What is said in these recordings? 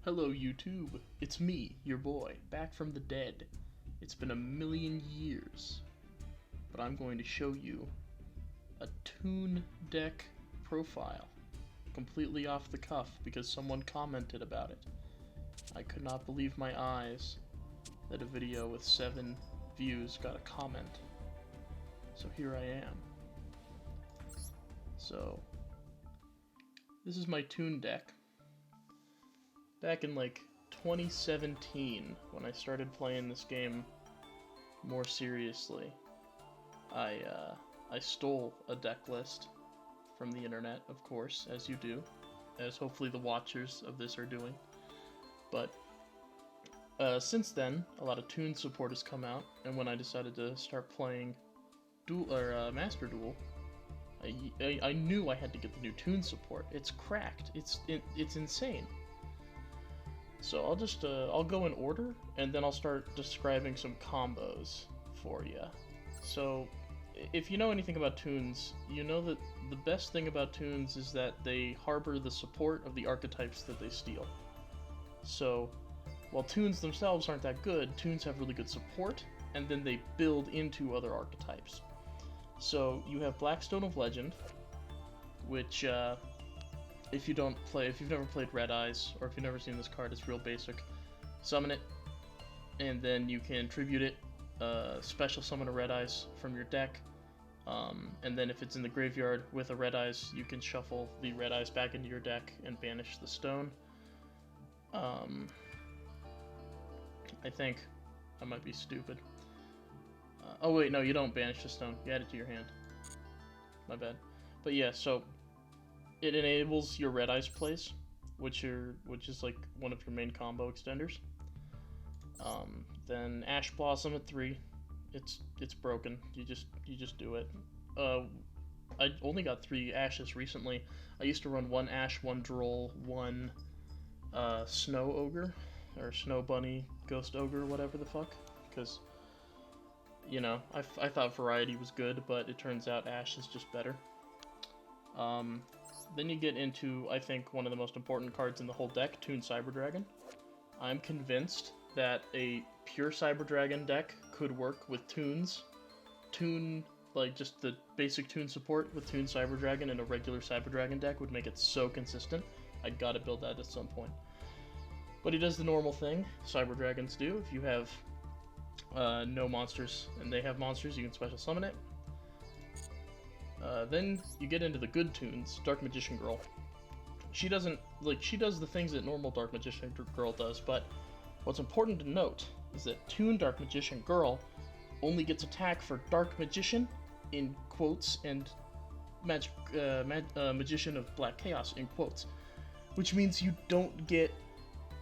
Hello YouTube, it's me, your boy, back from the dead. It's been a million years, but I'm going to show you a Toon deck profile, completely off the cuff because someone commented about it. I could not believe my eyes that a video with 7 views got a comment. So here I am. So, this is my Toon deck. Back in like 2017, when I started playing this game more seriously, I stole a deck list from the internet, of course, as you do, as hopefully the watchers of this are doing. But since then, a lot of Toon support has come out, and when I decided to start playing Duel or Master Duel, I knew I had to get the new Toon support. It's cracked. It's insane. So I'll go in order, and then I'll start describing some combos for you. So, if you know anything about Toons, you know that the best thing about Toons is that they harbor the support of the archetypes that they steal. So, while Toons themselves aren't that good, Toons have really good support, and then they build into other archetypes. So, you have Blackstone of Legend, which, if you've never played Red Eyes, or if you've never seen this card, it's real basic. Summon it, and then you can tribute it, special summon a Red Eyes from your deck, and then if it's in the graveyard with a Red Eyes, you can shuffle the Red Eyes back into your deck and banish the stone. I think I might be stupid. Oh wait, no, you don't banish the stone. You add it to your hand. My bad. But yeah, so it enables your Red Eyes plays, which is like one of your main combo extenders. Then Ash Blossom at 3, it's broken. You just do it. I only got 3 Ashes recently. I used to run 1 Ash, 1 Droll, 1 Snow Ogre, or Snow Bunny, Ghost Ogre, whatever the fuck, because, you know, I thought variety was good, but it turns out Ash is just better. Then you get into, I think, one of the most important cards in the whole deck, Toon Cyber Dragon. I'm convinced that a pure Cyber Dragon deck could work with Toons. Toon, like just the basic Toon support with Toon Cyber Dragon and a regular Cyber Dragon deck would make it so consistent. I gotta build that at some point. But he does the normal thing Cyber Dragons do. If you have no monsters and they have monsters, you can special summon it. Then you get into the good Toons, Dark Magician Girl. She does the things that normal Dark Magician Girl does, but what's important to note is that Toon Dark Magician Girl only gets attack for Dark Magician, in quotes, and Magician of Black Chaos, in quotes, which means you don't get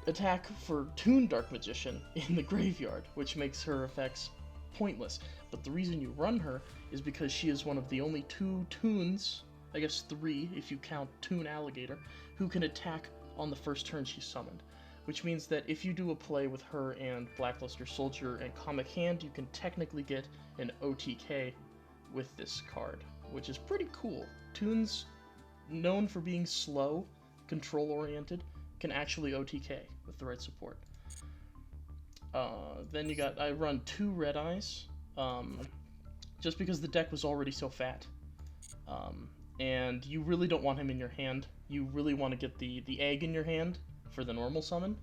attack for Toon Dark Magician in the graveyard, which makes her effects pointless. But the reason you run her is because she is one of the only 2 Toons, I guess 3 if you count Toon Alligator, who can attack on the first turn she's summoned. Which means that if you do a play with her and Blackluster Soldier and Comic Hand, you can technically get an OTK with this card, which is pretty cool. Toons, known for being slow, control-oriented, can actually OTK with the right support. Then I run 2 Red Eyes, just because the deck was already so fat. And you really don't want him in your hand. You really want to get the egg in your hand for the normal summon.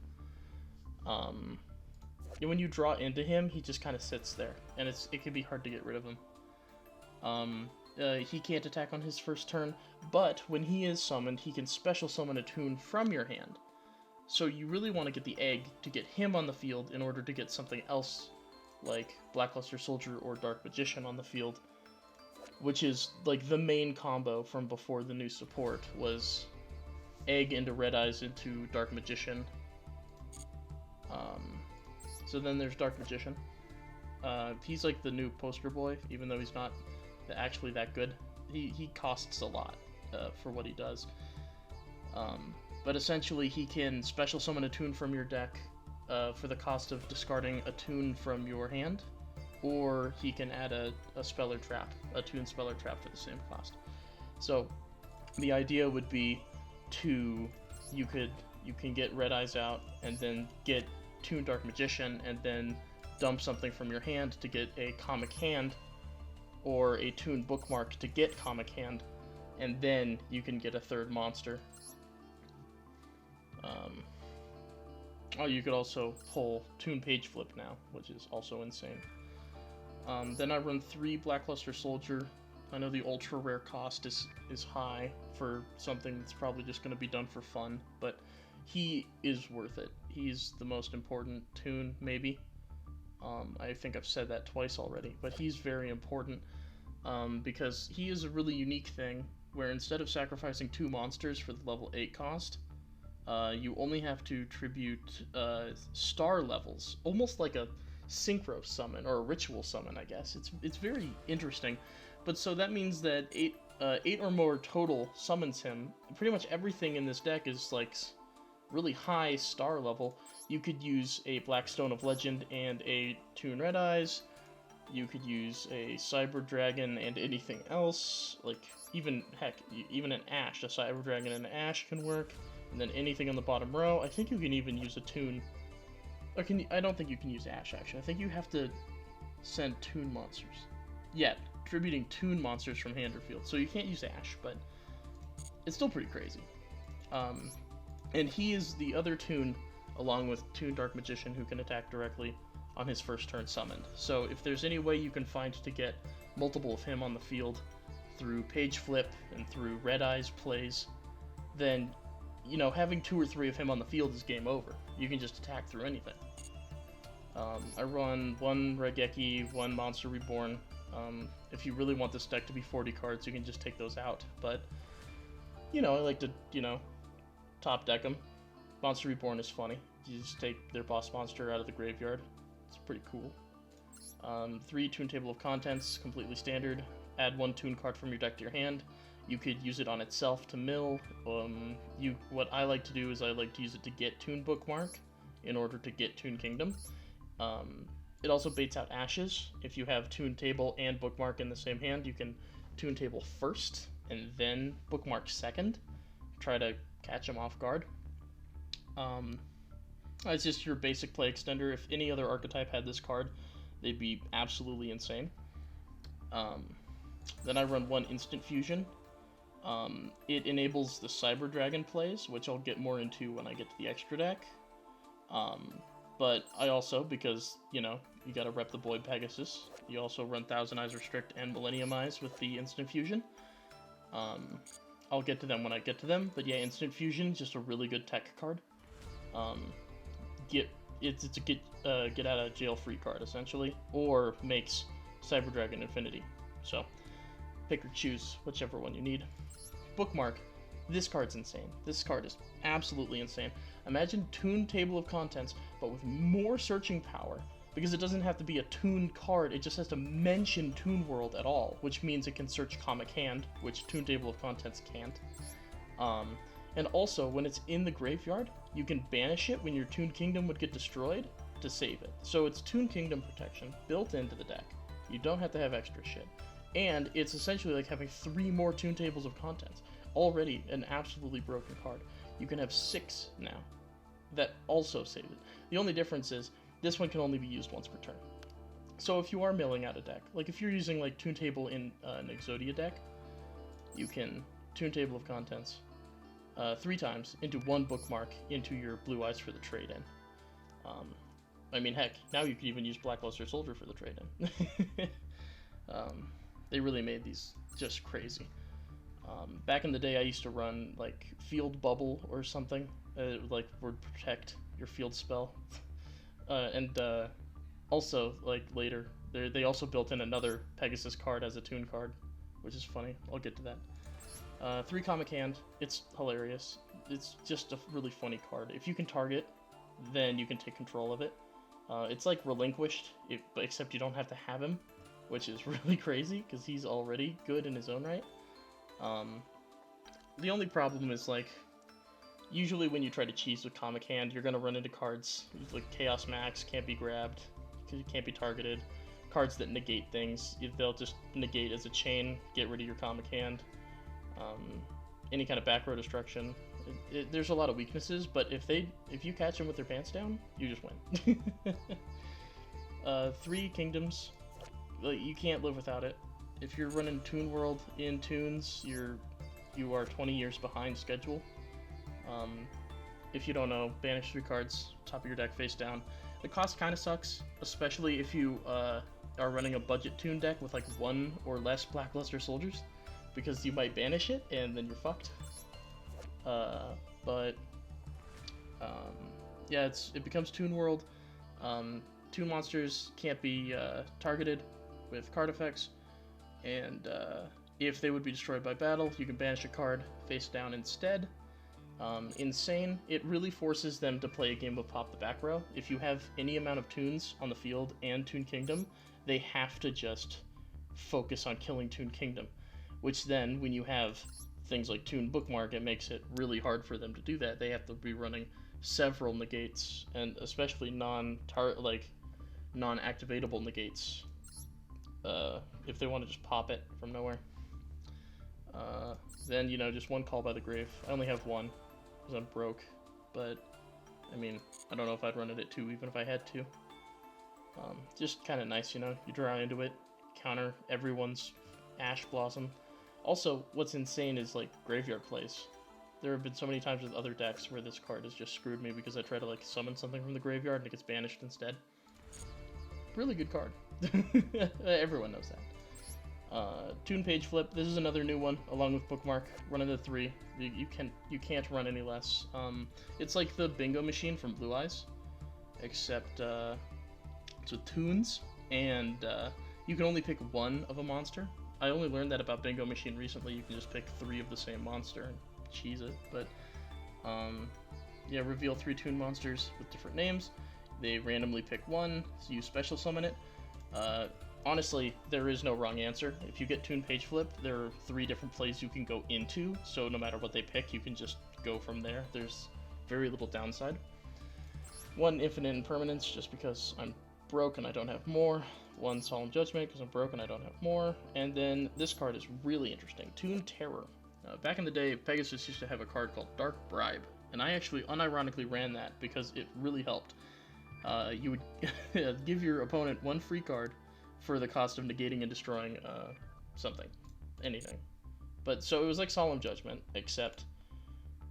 And when you draw into him, he just kind of sits there, and it can be hard to get rid of him. He can't attack on his first turn, but when he is summoned, he can special summon a Toon from your hand. So you really want to get the egg to get him on the field in order to get something else like Blackluster Soldier or Dark Magician on the field, which is like the main combo from before the new support was egg into Red Eyes into Dark Magician. So then there's Dark Magician. He's like the new poster boy, even though he's not actually that good. He costs a lot for what he does. But essentially, he can special summon a Toon from your deck for the cost of discarding a Toon from your hand, or he can add a Speller Trap, a Toon Speller Trap for the same cost. So the idea would be you could you can get Red Eyes out, and then get Toon Dark Magician, and then dump something from your hand to get a Comic Hand, or a Toon Bookmark to get Comic Hand, and then you can get a third monster. Oh, you could also pull Toon Page Flip now, which is also insane. Then I run 3 Blackluster Soldier. I know the ultra rare cost is high for something that's probably just going to be done for fun, but he is worth it. He's the most important Toon, maybe. I think I've said that twice already, but he's very important because he is a really unique thing where instead of sacrificing 2 monsters for the level 8 cost, you only have to tribute star levels, almost like a synchro summon or a ritual summon, I guess. It's very interesting, but so that means that 8 or more total summons him. Pretty much everything in this deck is like really high star level. You could use a Blackstone of Legend and a Toon Red Eyes. You could use a Cyber Dragon and anything else, like even an Ash. A Cyber Dragon and an Ash can work. And then anything on the bottom row. I think you can even use a Toon. Or I don't think you can use Ash, actually. I think you have to send Toon monsters. Yeah, tributing Toon monsters from hand or field. So you can't use Ash, but it's still pretty crazy. And he is the other Toon, along with Toon Dark Magician, who can attack directly on his first turn summoned. So if there's any way you can find to get multiple of him on the field through Page Flip and through Red Eyes plays, then you know, having 2 or 3 of him on the field is game over. You can just attack through anything. I run 1 Regeki, 1 Monster Reborn. If you really want this deck to be 40 cards, you can just take those out. But, you know, I like to, you know, top deck them. Monster Reborn is funny. You just take their boss monster out of the graveyard. It's pretty cool. 3 Toon Table of Contents, completely standard. Add 1 Toon card from your deck to your hand. You could use it on itself to mill. What I like to do is I like to use it to get Toon Bookmark in order to get Toon Kingdom. It also baits out Ashes. If you have Toon Table and Bookmark in the same hand, you can Toon Table first and then Bookmark second. Try to catch them off guard. It's just your basic play extender. If any other archetype had this card, they'd be absolutely insane. Then I run 1 Instant Fusion. It enables the Cyber Dragon plays, which I'll get more into when I get to the extra deck. But I also, because, you know, you gotta rep the boy Pegasus, you also run Thousand Eyes Restrict and Millennium Eyes with the Instant Fusion. I'll get to them when I get to them, but yeah, Instant Fusion is just a really good tech card. It's a get out of jail free card, essentially, or makes Cyber Dragon Infinity. So, pick or choose whichever one you need. Bookmark. This card's insane. This card is absolutely insane. Imagine Toon Table of Contents, but with more searching power, because it doesn't have to be a Toon card, it just has to mention Toon World at all, which means it can search Comic Hand, which Toon Table of Contents can't. And also, when it's in the graveyard, you can banish it when your Toon Kingdom would get destroyed to save it. So it's Toon Kingdom protection built into the deck. You don't have to have extra shit. And it's essentially like having 3 more Toon Tables of Contents. Already an absolutely broken card. You can have 6 now that also save it. The only difference is this one can only be used once per turn. So if you are milling out a deck, like if you're using like Toon Table in an Exodia deck, you can Toon Table of Contents 3 times into 1 Bookmark into your Blue Eyes for the trade-in. I mean, heck, now you could even use Blackluster Soldier for the trade-in. They really made these just crazy. Back in the day, I used to run like Field Bubble or something, like would protect your field spell. And also, like later, they also built in another Pegasus card as a Toon card, which is funny. I'll get to that. 3 Comic Hand. It's hilarious. It's just a really funny card. If you can target, then you can take control of it. It's like Relinquished, except you don't have to have him, which is really crazy because he's already good in his own right. The only problem is, like, usually when you try to cheese with Comic Hand, you're going to run into cards like Chaos Max, can't be grabbed, because you can't be targeted. Cards that negate things, they'll just negate as a chain, get rid of your Comic Hand. Any kind of back row destruction There's a lot of weaknesses, but if you catch them with their pants down, you just win. 3 kingdoms, you can't live without it. If you're running Toon World in Toons, you are 20 years behind schedule. If you don't know, banish 3 cards, top of your deck face down. The cost kind of sucks, especially if you are running a budget Toon deck with like 1 or less Blackluster soldiers, because you might banish it and then you're fucked. Yeah, it becomes Toon World. Toon monsters can't be targeted with card effects, and if they would be destroyed by battle, you can banish a card face down instead. Insane. It really forces them to play a game of Pop the Back Row. If you have any amount of Toons on the field and Toon Kingdom, they have to just focus on killing Toon Kingdom, which then, when you have things like Toon Bookmark, it makes it really hard for them to do that. They have to be running several negates, and especially non-activatable negates, if they want to just pop it from nowhere. Then, just 1 Call by the Grave. I only have 1, because I'm broke, but, I mean, I don't know if I'd run it at 2, even if I had to. Just kind of nice, you draw into it, counter everyone's Ash Blossom. Also, what's insane is, graveyard plays. There have been so many times with other decks where this card has just screwed me because I try to, summon something from the graveyard and it gets banished instead. Really good card. Everyone knows that. Toon Page Flip. This is another new one, along with Bookmark. Run into 3. You can't run any less. It's like the bingo machine from Blue Eyes, except it's with Toons, and you can only pick 1 of a monster. I only learned that about Bingo Machine recently. You can just pick 3 of the same monster and cheese it. But yeah, reveal 3 Toon monsters with different names. They randomly pick 1, so you special summon it. Honestly, there is no wrong answer. If you get Toon Page Flip, there are 3 different plays you can go into, so no matter what they pick, you can just go from there. There's very little downside. 1 Infinite Impermanence, just because I'm broke and I don't have more. 1 Solemn Judgment, because I'm broke and I don't have more. And then this card is really interesting, Toon Terror. Back in the day, Pegasus used to have a card called Dark Bribe, and I actually unironically ran that because it really helped. You would give your opponent 1 free card for the cost of negating and destroying something, anything. But so it was like Solemn Judgment, except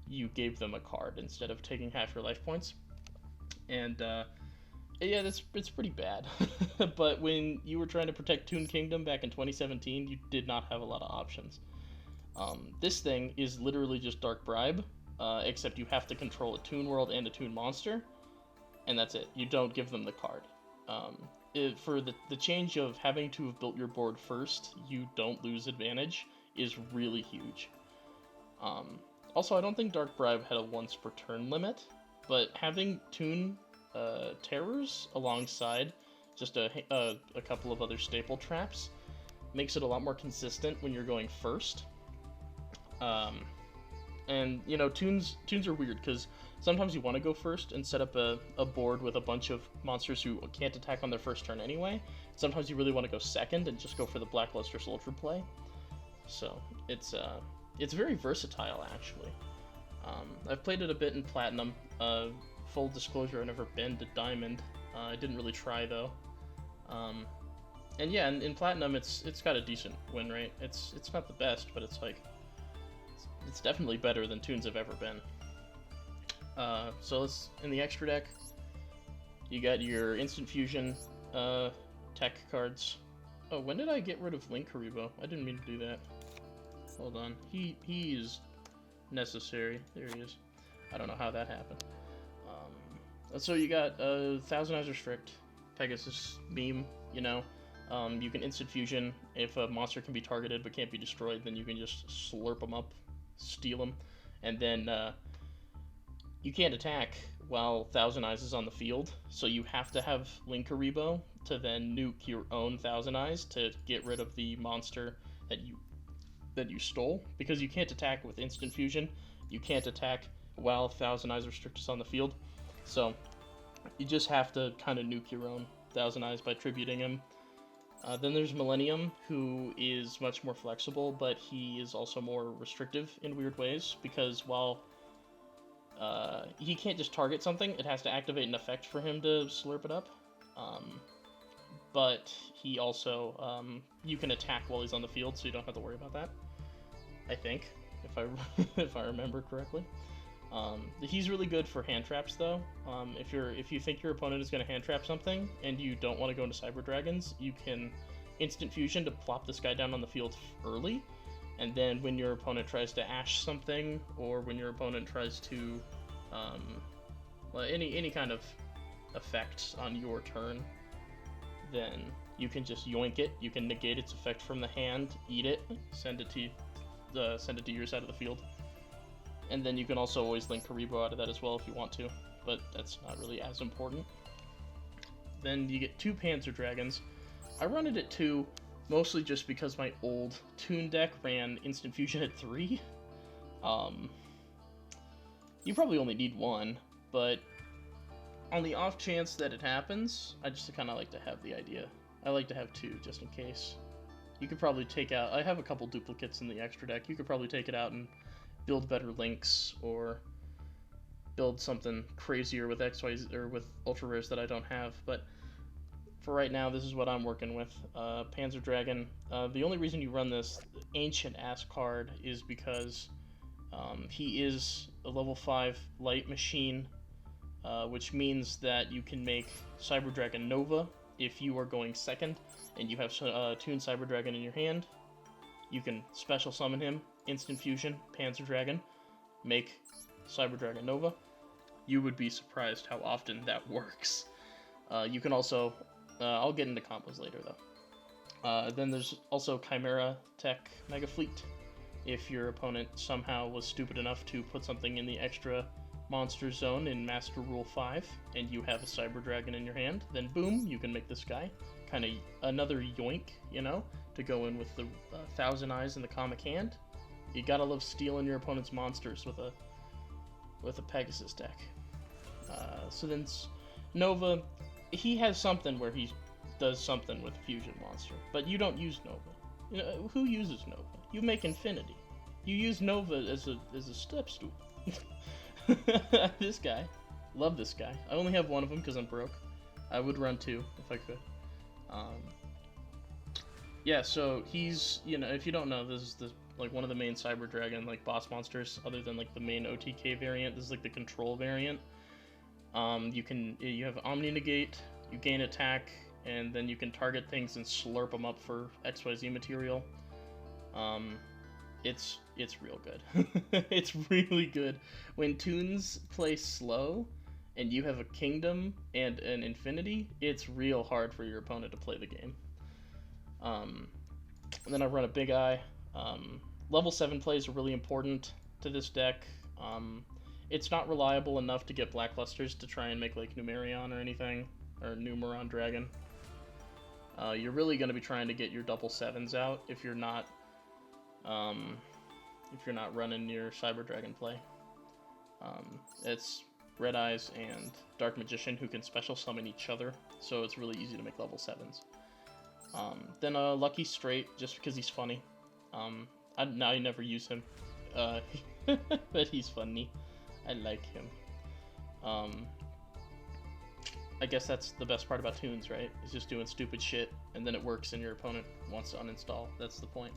you gave them a card instead of taking half your life points. And yeah, it's pretty bad. But when you were trying to protect Toon Kingdom back in 2017, you did not have a lot of options. This thing is literally just Dark Bribe, except you have to control a Toon World and a Toon Monster, and that's it. You don't give them the card. For the change of having to have built your board first, you don't lose advantage, is really huge. Also, I don't think Dark Bribe had a once per turn limit, but having Toon Terrors alongside just a couple of other staple traps makes it a lot more consistent when you're going first. And, Toons are weird, because sometimes you want to go first and set up a board with a bunch of monsters who can't attack on their first turn anyway. Sometimes you really want to go second and just go for the Blackluster Soldier play. So, it's very versatile, actually. I've played it a bit in Platinum. Full disclosure, I've never been to Diamond. I didn't really try, though. And yeah, in Platinum, it's got a decent win rate. It's not the best, but it's it's definitely better than Toons have ever been. So in the extra deck, you got your Instant Fusion tech cards. Oh, when did I get rid of Link Haribo? I didn't mean to do that. Hold on. He is necessary. There he is. I don't know how that happened. So you got Thousand Eyes Restrict, Pegasus meme, you can Instant Fusion. If a monster can be targeted but can't be destroyed, then you can just slurp them up, steal them, and then you can't attack while Thousand Eyes is on the field, so you have to have Link Haribo to then nuke your own Thousand Eyes to get rid of the monster that you stole, because you can't attack with Instant Fusion. You can't attack while Thousand Eyes Restrict is on the field. So, you just have to kind of nuke your own Thousand Eyes by tributing him. Then there's Millennium, who is much more flexible, but he is also more restrictive in weird ways, because while he can't just target something. It has to activate an effect for him to slurp it up. But he also, you can attack while he's on the field, so you don't have to worry about that. I think, if I remember correctly. He's really good for hand traps, though. If you think your opponent is going to hand trap something and you don't want to go into Cyber Dragons, you can instant fusion to plop this guy down on the field early, and then when your opponent tries to ash something, or when your opponent tries to any kind of effect on your turn, then you can just yoink it. You can negate its effect from the hand, eat it, send it to your side of the field. And then you can also always link Karibo out of that as well if you want to, but that's not really as important. Then you get 2 Panzer Dragons. I run it at 2, mostly just because my old Toon deck ran Instant Fusion at 3. You probably only need 1, but on the off chance that it happens, I just kind of like to have the idea. I like to have 2 just in case. You could probably take out... I have a couple duplicates in the extra deck. You could probably take it out and build better links, or build something crazier with XYZ, or with ultra rares that I don't have, but for right now, this is what I'm working with. Panzer Dragon. The only reason you run this ancient ass card is because he is a level 5 light machine, which means that you can make Cyber Dragon Nova if you are going second and you have Toon Cyber Dragon in your hand. You can special summon him, instant fusion, Panzer Dragon, make Cyber Dragon Nova. You would be surprised how often that works. You can also, I'll get into combos later though. Then there's also Chimera Tech Mega Fleet. If your opponent somehow was stupid enough to put something in the extra monster zone in Master Rule 5, and you have a Cyber Dragon in your hand, then boom, you can make this guy. Kind of another yoink, you know, to go in with the Thousand Eyes in the comic hand. You gotta love stealing your opponent's monsters with a Pegasus deck. So then Nova, he has something where he does something with Fusion Monster, but you don't use Nova. You know, who uses Nova? You make Infinity. You use Nova as a step stool. This guy, love this guy. I only have 1 of them because I'm broke. I would run 2 if I could. Yeah, so he's, you know, if you don't know, this is like one of the main Cyber Dragon like boss monsters, other than like the main OTK variant. This is like the control variant. You have Omni Negate, you gain attack, and then you can target things and slurp them up for XYZ material. It's real good. It's really good. When Toons play slow, and you have a Kingdom and an Infinity, it's real hard for your opponent to play the game. And then I run a Big Eye. Level 7 plays are really important to this deck. It's not reliable enough to get Blacklusters to try and make like Numerion or anything, or Numeron Dragon. You're really going to be trying to get your double 7s out if you're not running your Cyber Dragon play. It's Red Eyes and Dark Magician who can special summon each other, so it's really easy to make level 7s. Then Lucky Straight, just because he's funny. I never use him, but he's funny. I like him. I guess that's the best part about Toons, right? It's just doing stupid shit, and then it works and your opponent wants to uninstall. That's the point.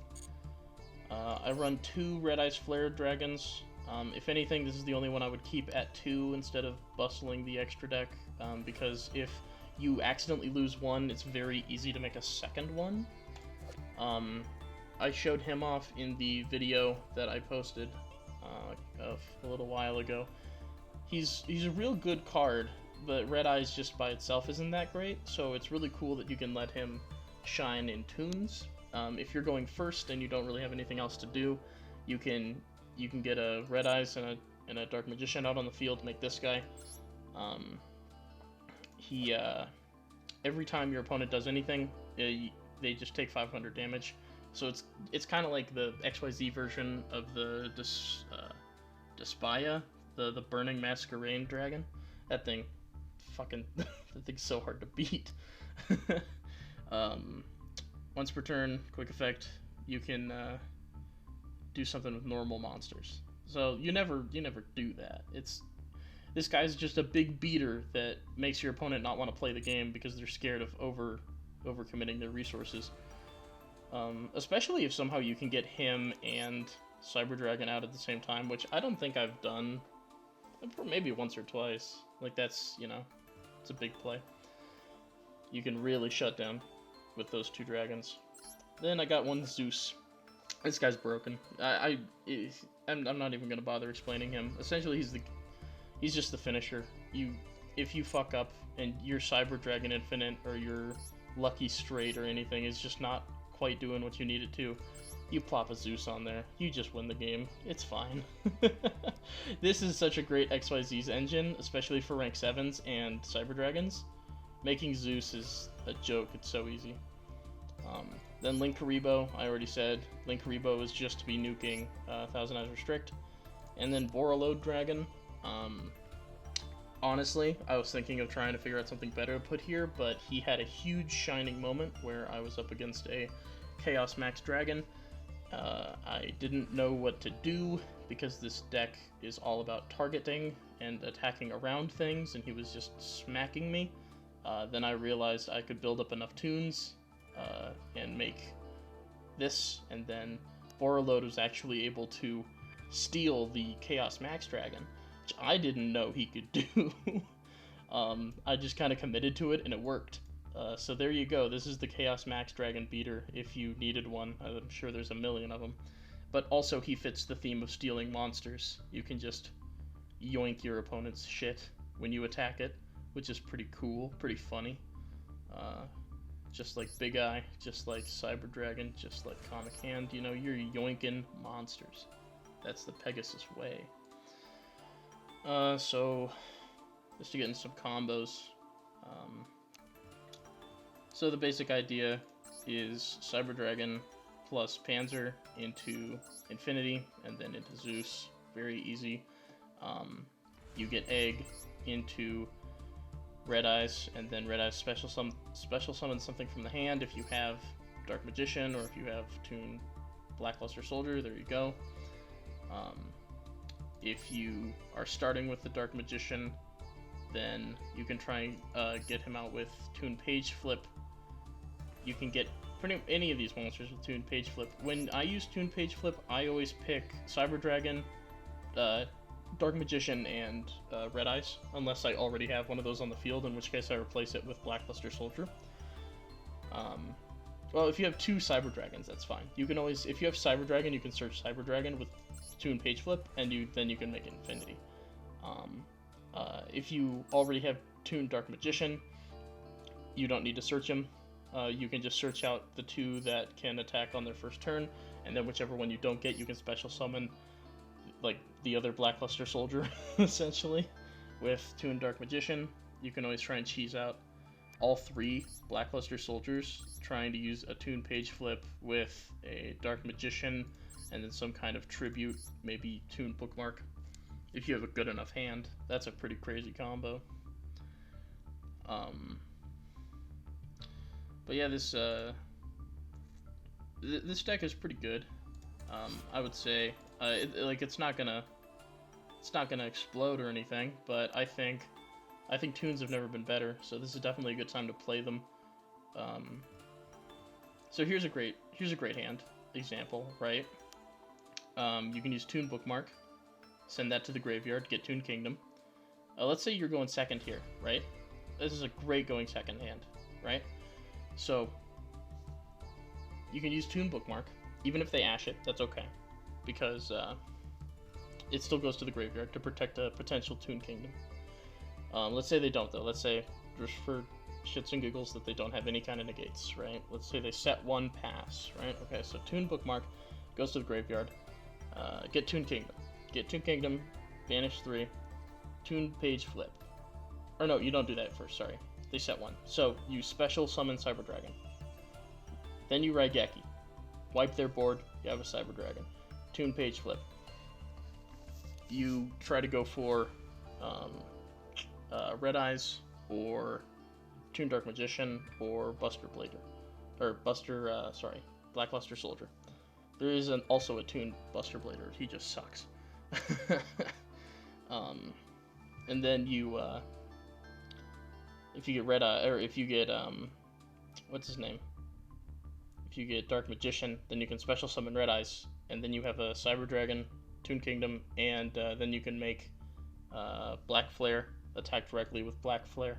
I run 2 Red Eyes Flare Dragons. If anything, this is the only one I would keep at 2 instead of bustling the extra deck, because if you accidentally lose 1, it's very easy to make a second one. I showed him off in the video that I posted of a little while ago. He's a real good card, but Red Eyes just by itself isn't that great, so it's really cool that you can let him shine in Toons. If you're going first and you don't really have anything else to do, you can get a Red Eyes and a Dark Magician out on the field, make this guy. Every time your opponent does anything, they just take 500 damage. So it's kind of like the XYZ version of the Despia, the Burning Masquerade Dragon. That thing, that thing's so hard to beat. Once per turn, quick effect, you can do something with normal monsters. So you never do that. This guy's just a big beater that makes your opponent not want to play the game because they're scared of overcommitting their resources. Especially if somehow you can get him and Cyber Dragon out at the same time, which I don't think I've done, maybe once or twice. Like, that's, you know, it's a big play. You can really shut down with those two dragons. Then I got one Zeus. This guy's broken. I'm not even gonna bother explaining him. Essentially, he's just the finisher. If you fuck up and your Cyber Dragon Infinite or your Lucky Straight or anything is just not quite doing what you need it to, you plop a Zeus on there. You just win the game. It's fine. This is such a great XYZ's engine, especially for rank 7s and Cyber Dragons. Making Zeus is a joke. It's so easy. Then Link Karibo, I already said. Link Karibo is just to be nuking Thousand Eyes Restrict. And then Borreload Dragon. Honestly, I was thinking of trying to figure out something better to put here, but he had a huge shining moment where I was up against a Chaos Max Dragon. I didn't know what to do because this deck is all about targeting and attacking around things, and he was just smacking me. Then I realized I could build up enough Toons and make this, and then Borreload was actually able to steal the Chaos Max Dragon, which I didn't know he could do. I just kind of committed to it, and it worked. So there you go. This is the Chaos Max Dragon beater, if you needed one. I'm sure there's a million of them. But also he fits the theme of stealing monsters. You can just yoink your opponent's shit when you attack it, which is pretty cool, pretty funny. Just like Big Eye, just like Cyber Dragon, just like Comic Hand, you know, you're yoinking monsters. That's the Pegasus way. So, just to get into some combos. So the basic idea is Cyber Dragon plus Panzer into Infinity, and then into Zeus. Very easy. You get Egg into Red Eyes, and then Red Eyes special summon something from the hand if you have Dark Magician, or if you have Toon Blackluster Soldier, there you go. If you are starting with the Dark Magician, then you can try and get him out with Toon Page Flip. You can get any of these monsters with Toon Page Flip. When I use Toon Page Flip, I always pick Cyber Dragon, Dark Magician, and Red Eyes, unless I already have one of those on the field, in which case I replace it with Blackluster Soldier. Well, if you have two Cyber Dragons, that's fine. You can always, if you have Cyber Dragon, you can search Cyber Dragon with Toon Page Flip, and then you can make it Infinity. If you already have Toon Dark Magician, you don't need to search him. You can just search out the two that can attack on their first turn, and then whichever one you don't get, you can special summon, like, the other Blackluster Soldier, essentially, with Toon Dark Magician. You can always try and cheese out all three Blackluster Soldiers, trying to use a Toon Page Flip with a Dark Magician, and then some kind of tribute, maybe Toon Bookmark. If you have a good enough hand, that's a pretty crazy combo. But yeah, this deck is pretty good. I would say, it's not gonna explode or anything, but I think Toons have never been better, so this is definitely a good time to play them. So here's a great hand example, right? You can use Toon Bookmark, send that to the graveyard, get Toon Kingdom. Let's say you're going second here, right? This is a great going second hand, right? So you can use Toon Bookmark, even if they ash it, that's okay, because it still goes to the graveyard to protect a potential Toon Kingdom. Let's say they don't, though. Let's say, just for shits and giggles, that they don't have any kind of negates, right? Let's say they set one pass, right? Okay, so Toon Bookmark goes to the graveyard. Get Toon Kingdom. Get Toon Kingdom, banish 3, Toon Page Flip. Or no, you don't do that first, sorry. They set one. So, you special summon Cyber Dragon. Then you Raigeki. Wipe their board, you have a Cyber Dragon. Toon Page Flip. You try to go for Red Eyes, or Toon Dark Magician, or Buster Blader. Or Blackluster Soldier. There is also a Toon Buster Blader, he just sucks. And then you, if you get Red Eye, or if you get, what's his name? If you get Dark Magician, then you can special summon Red Eyes, and then you have a Cyber Dragon, Toon Kingdom, and then you can make Black Flare attack directly with Black Flare,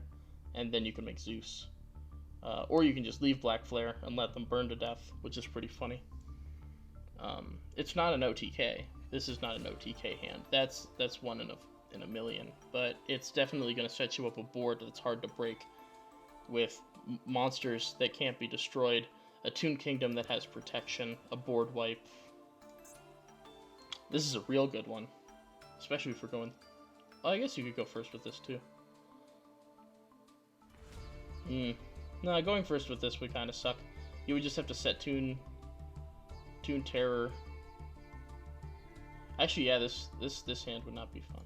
and then you can make Zeus. Or you can just leave Black Flare and let them burn to death, which is pretty funny. It's not an OTK. This is not an OTK hand. That's one in a million, but it's definitely going to set you up a board that's hard to break with monsters that can't be destroyed, a Toon Kingdom that has protection, a board wipe. This is a real good one, especially if we're going... Well, I guess you could go first with this too. No, going first with this would kind of suck. You would just have to set Toon Terror. Actually, yeah, this hand would not be fun.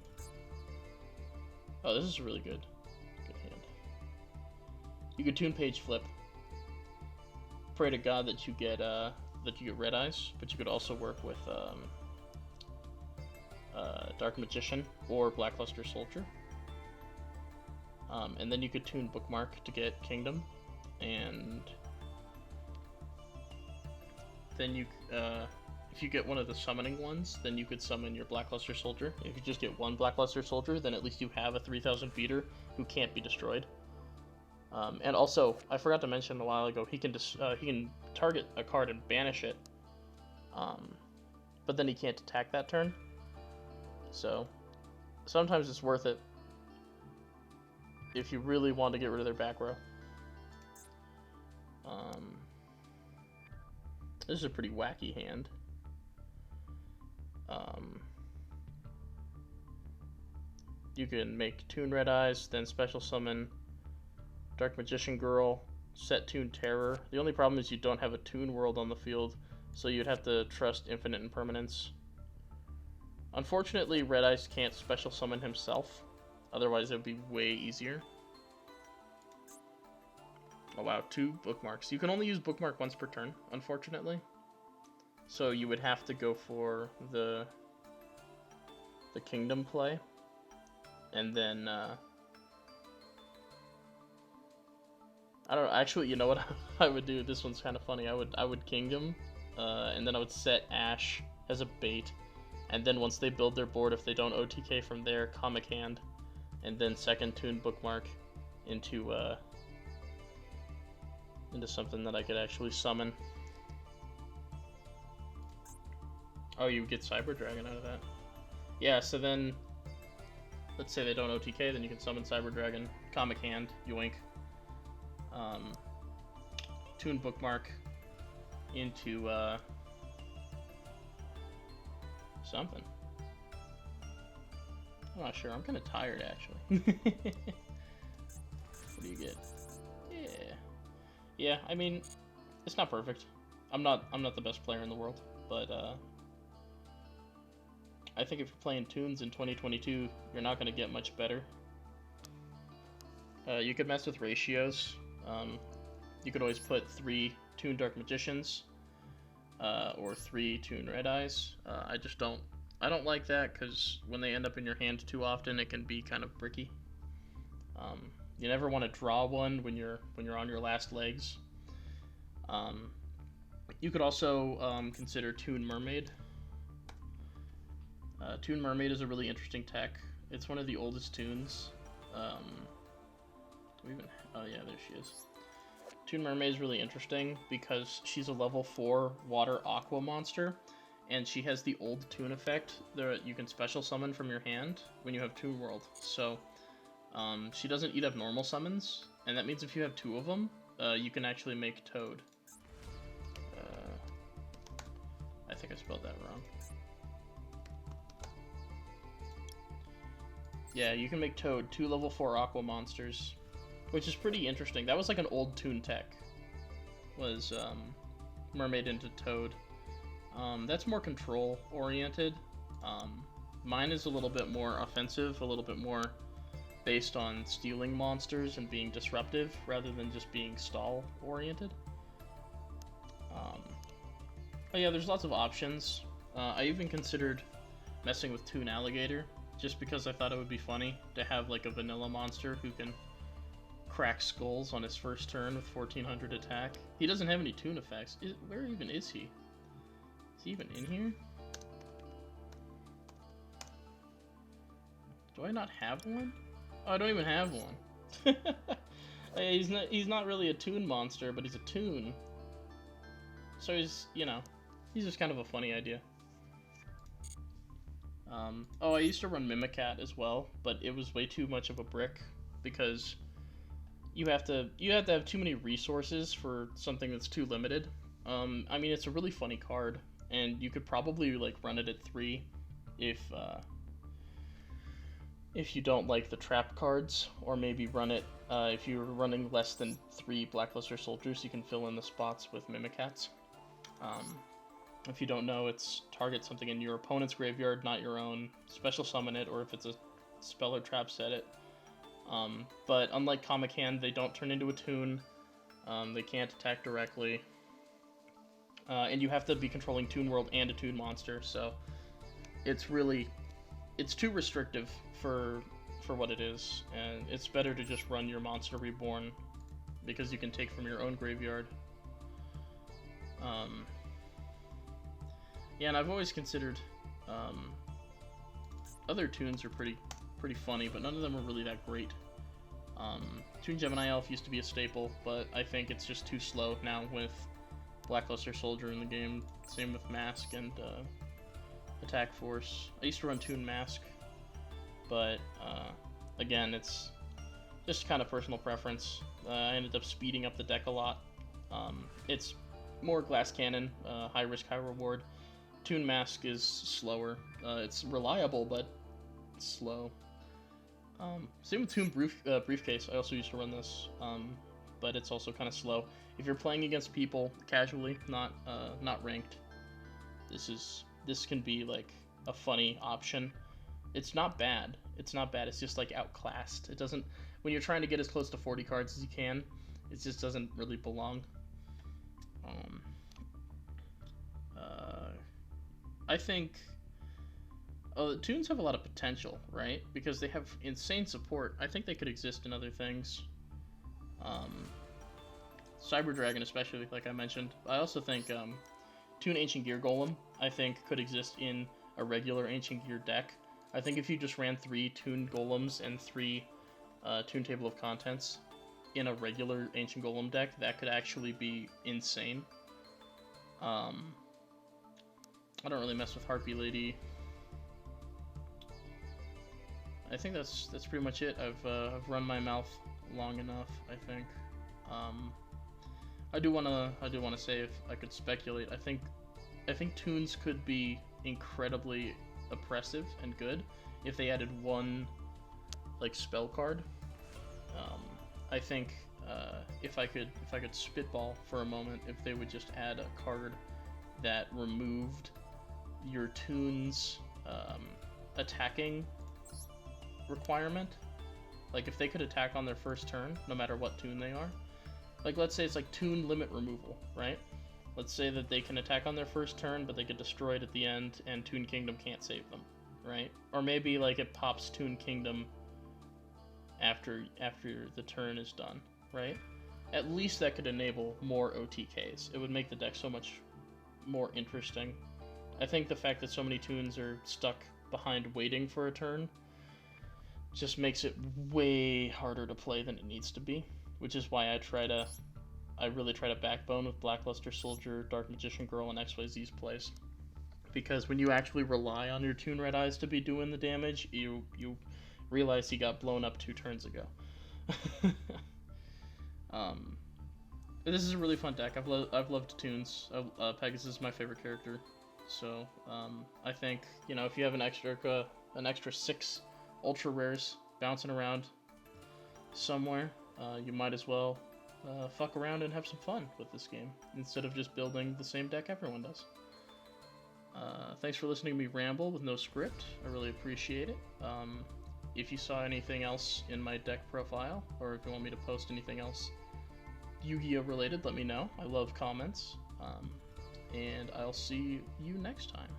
Oh, this is a really good hand. You could Toon Page Flip. Pray to God that you get Red Eyes, but you could also work with Dark Magician or Blackluster Soldier. And then you could Toon Bookmark to get Kingdom, and then you, if you get one of the summoning ones, then you could summon your Blackluster Soldier. If you just get one Blackluster Soldier, then at least you have a 3,000 beater who can't be destroyed. And also, I forgot to mention a while ago, he can target a card and banish it, but then he can't attack that turn. So sometimes it's worth it if you really want to get rid of their back row. This is a pretty wacky hand. You can make Toon Red Eyes, then special summon Dark Magician Girl, set Toon Terror. The only problem is you don't have a Toon world on the field, so you'd have to trust Infinite Impermanence. Unfortunately, Red Eyes can't special summon himself, otherwise it would be way easier. Oh wow, 2 bookmarks. You can only use bookmark once per turn, unfortunately. So you would have to go for the Kingdom play, and then I don't know. Actually, you know what I would do? This one's kind of funny. I would Kingdom, and then I would set Ash as a bait, and then once they build their board, if they don't OTK from there, Comic Hand, and then second Toon Bookmark into something that I could actually summon. Oh, you get Cyber Dragon out of that. Yeah, so then, let's say they don't OTK, then you can summon Cyber Dragon, Comic Hand, yoink. Toon Bookmark into something. I'm not sure. I'm kind of tired, actually. What do you get? Yeah. I mean, it's not perfect. I'm not the best player in the world, but I think if you're playing Toons in 2022, you're not going to get much better. You could mess with ratios. You could always put 3 Toon Dark Magicians, or 3 Toon Red Eyes. I don't like that, because when they end up in your hand too often, it can be kind of bricky. You never want to draw one when you're on your last legs. You could also consider Toon Mermaid. Toon Mermaid is a really interesting tech. It's one of the oldest Toons. Oh yeah, there she is. Toon Mermaid is really interesting because she's a level 4 water aqua monster, and she has the old Toon effect that you can special summon from your hand when you have Toon World. So she doesn't eat up normal summons, and that means if you have 2 of them, you can actually make Toad. I think I spelled that wrong. Yeah, you can make Toad, 2 level 4 aqua monsters, which is pretty interesting. That was like an old Toon tech, was Mermaid into Toad. That's more control oriented. Mine is a little bit more offensive, a little bit more based on stealing monsters and being disruptive rather than just being stall oriented. But yeah, there's lots of options. I even considered messing with Toon Alligator, just because I thought it would be funny to have like a vanilla monster who can crack skulls on his first turn with 1400 attack. He doesn't have any Toon effects. Where even is he? Is he even in here? Do I not have one? Oh, I don't even have one. He's not really a Toon monster, but he's a Toon. So he's, you know, he's just kind of a funny idea. Oh, I used to run Mimicat as well, but it was way too much of a brick because you have to have too many resources for something that's too limited. I mean, it's a really funny card, and you could probably like run it at 3 if you don't like the trap cards, or maybe run it if you're running less than 3 Blackluster Soldiers, you can fill in the spots with Mimikats. If you don't know, it's target something in your opponent's graveyard, not your own, special summon it, or if it's a spell or trap, set it. But unlike Comic Hand, they don't turn into a Toon, they can't attack directly, and you have to be controlling Toon World and a Toon monster, so it's too restrictive for what it is, and it's better to just run your Monster Reborn, because you can take from your own graveyard. Yeah, and I've always considered other Toons are pretty funny, but none of them are really that great. Toon Gemini Elf used to be a staple, but I think it's just too slow now with Blackluster Soldier in the game. Same with Mask and Attack Force. I used to run Toon Mask, but again, it's just kind of personal preference. I ended up speeding up the deck a lot. It's more Glass Cannon, high risk, high reward. Toon Mask is slower. It's reliable, but it's slow. Same with Toon Briefcase. I also used to run this, but it's also kind of slow. If you're playing against people casually, not ranked, this can be like a funny option. It's not bad. It's not bad. It's just like outclassed. It doesn't. When you're trying to get as close to 40 cards as you can, it just doesn't really belong. I think the Toons have a lot of potential, right? Because they have insane support. I think they could exist in other things. Cyber Dragon especially, like I mentioned. I also think Toon Ancient Gear Golem, I think, could exist in a regular Ancient Gear deck. I think if you just ran 3 Toon Golems and 3 Toon Table of Contents in a regular Ancient Golem deck, that could actually be insane. I don't really mess with Harpy Lady. I think that's pretty much it. I've run my mouth long enough, I think. I do wanna say, if I could speculate, I think Toons could be incredibly oppressive and good if they added one like spell card. I think if I could spitball for a moment, if they would just add a card that removed your Toon's attacking requirement. Like if they could attack on their first turn, no matter what Toon they are. Like let's say it's like Toon limit removal, right? Let's say that they can attack on their first turn, but they get destroyed at the end, and Toon Kingdom can't save them, right? Or maybe like it pops Toon Kingdom after the turn is done, right? At least that could enable more OTKs. It would make the deck so much more interesting. I think the fact that so many Toons are stuck behind waiting for a turn just makes it way harder to play than it needs to be, which is why I really try to backbone with Blackluster Soldier, Dark Magician Girl, and XYZ's plays. Because when you actually rely on your Toon Red Eyes to be doing the damage, you realize he got blown up 2 turns ago. This is a really fun deck. I've loved Toons. Pegasus is my favorite character. So I think, you know, if you have an extra 6 ultra rares bouncing around somewhere, you might as well fuck around and have some fun with this game instead of just building the same deck everyone does. Thanks for listening to me ramble with no script. I really appreciate it. If you saw anything else in my deck profile, or if you want me to post anything else Yu-Gi-Oh related, let me know. I love comments. And I'll see you next time.